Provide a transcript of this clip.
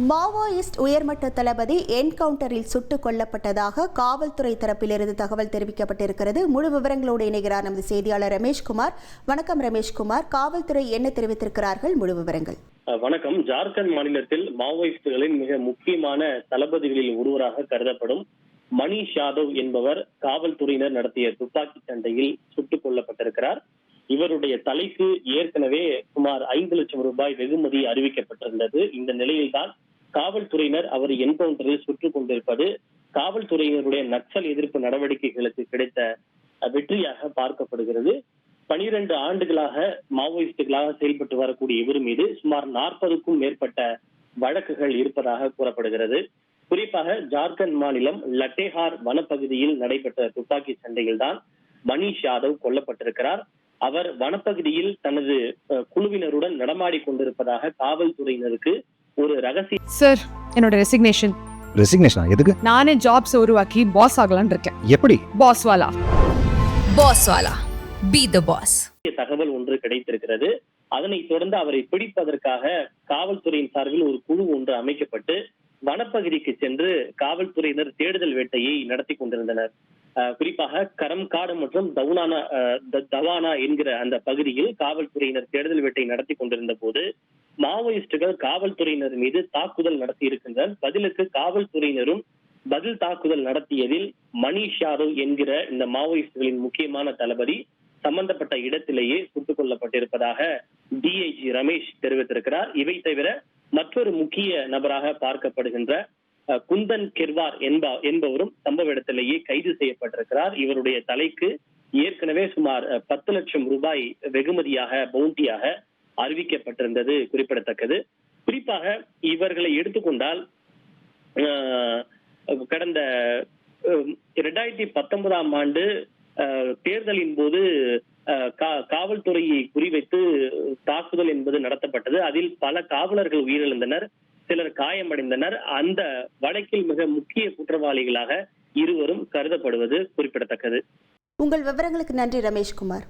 Maoist உயர்மட்ட தளபதி என்கவுண்டரில் சுட்டுக் கொல்லப்பட்டதாக காவல்துறை தரப்பிலிருந்து தகவல் தெரிவிக்கப்பட்டிருக்கிறது. முழு விவரங்களோடு இணைகிறார் நமது செய்தியாளர் ரமேஷ்குமார். வணக்கம் ரமேஷ்குமார், காவல்துறை என்ன தெரிவித்திருக்கிறார்கள்? முழு விவரங்கள். வணக்கம். ஜார்க்கண்ட் மாநிலத்தில் மாவோயிஸ்டுகளின் மிக முக்கியமான தளபதிகளில் ஒருவராக கருதப்படும் மணிஷ் யாதவ் என்பவர் காவல்துறையினர் நடத்திய துப்பாக்கி சண்டையில் சுட்டுக் கொல்லப்பட்டிருக்கிறார். இவருடைய தலைக்கு ஏற்கனவே சுமார் 5 லட்சம் ரூபாய் வெகுமதி அறிவிக்கப்பட்டிருந்தது. இந்த நிலையில்தான் காவல்துறையினர் அவர் என்கவுண்டரில் சுட்டுக் கொண்டிருப்பது காவல்துறையினருடைய நக்சல் எதிர்ப்பு நடவடிக்கைகளுக்கு கிடைத்த வெற்றியாக பார்க்கப்படுகிறது. 12 ஆண்டுகளாக மாவோயிஸ்டுகளாக செயல்பட்டு வரக்கூடிய இவர் மீது சுமார் 40க்கும் மேற்பட்ட வழக்குகள் இருப்பதாக கூறப்படுகிறது. குறிப்பாக ஜார்க்கண்ட் மாநிலம் லட்டேஹார் வனப்பகுதியில் நடைபெற்ற துப்பாக்கி சண்டையில் தான் மணிஷ் யாதவ் கொல்லப்பட்டிருக்கிறார். அவர் வனப்பகுதியில் தனது குழுவினருடன் நடமாடி கொண்டிருப்பதாக காவல்துறையினருக்கு ஒரு ரகசிய சார், என்னோட ரெசிக்னேஷன் எதுக்கு? நானே ஜாப்ஸ் உருவாக்கி பாஸ் ஆகலாம்னு இருக்கேன். எப்படி? பாஸ் வாலா பி தி பாஸ். தகவல் ஒன்று கிடைத்திருக்கிறது. அதனைத் தொடர்ந்து அவரை பிடிப்பதற்காக காவல்துறையின் சார்பில் ஒரு குழு ஒன்று அமைக்கப்பட்டு வனப்பகுதிக்கு சென்று காவல்துறையினர் தேடுதல் வேட்டையை நடத்தி கொண்டிருந்தனர். குறிப்பாக கரம்காடு மற்றும் தவானா என்கிற அந்த பகுதியில் காவல்துறையினர் தேடுதல் வேட்டை நடத்தி கொண்டிருந்த போது மாவோயிஸ்டுகள் காவல்துறையினர் மீது தாக்குதல் நடத்தி இருக்கின்றனர். பதிலுக்கு காவல்துறையினரும் பதில் தாக்குதல் நடத்தியதில் மணிஷ் யாதவ் என்கிற இந்த மாவோயிஸ்டுகளின் முக்கியமான தளபதி சம்பந்தப்பட்ட இடத்திலேயே சுட்டுக் கொல்லப்பட்டிருப்பதாக டிஐஜி ரமேஷ் தெரிவித்திருக்கிறார். இவை தவிர மற்றொரு முக்கிய நபராக பார்க்கப்படுகின்ற குந்தன் கெர்வார் என்பவரும் சம்பவ இடத்திலேயே கைது செய்யப்பட்டிருக்கிறார். இவருடைய தலைக்கு ஏற்கனவே சுமார் 10 லட்சம் ரூபாய் வெகுமதியாக பவுண்டியாக அறிவிக்கப்பட்டிருந்தது குறிப்பிடத்தக்கது. குறிப்பாக இவர்களை எடுத்துக்கொண்டால் கடந்த 2019ஆம் ஆண்டு தேர்தலின் போது காவல்துறையை குறிவைத்து தாக்குதல் என்பது நடத்தப்பட்டது. அதில் பல காவலர்கள் உயிரிழந்தனர், சிலர் காயமடைந்தனர். அந்த வழக்கில் மிக முக்கிய குற்றவாளிகளாக இருவரும் கருதப்படுவது குறிப்பிடத்தக்கது. உங்கள் விவரங்களுக்கு நன்றி ரமேஷ்குமார்.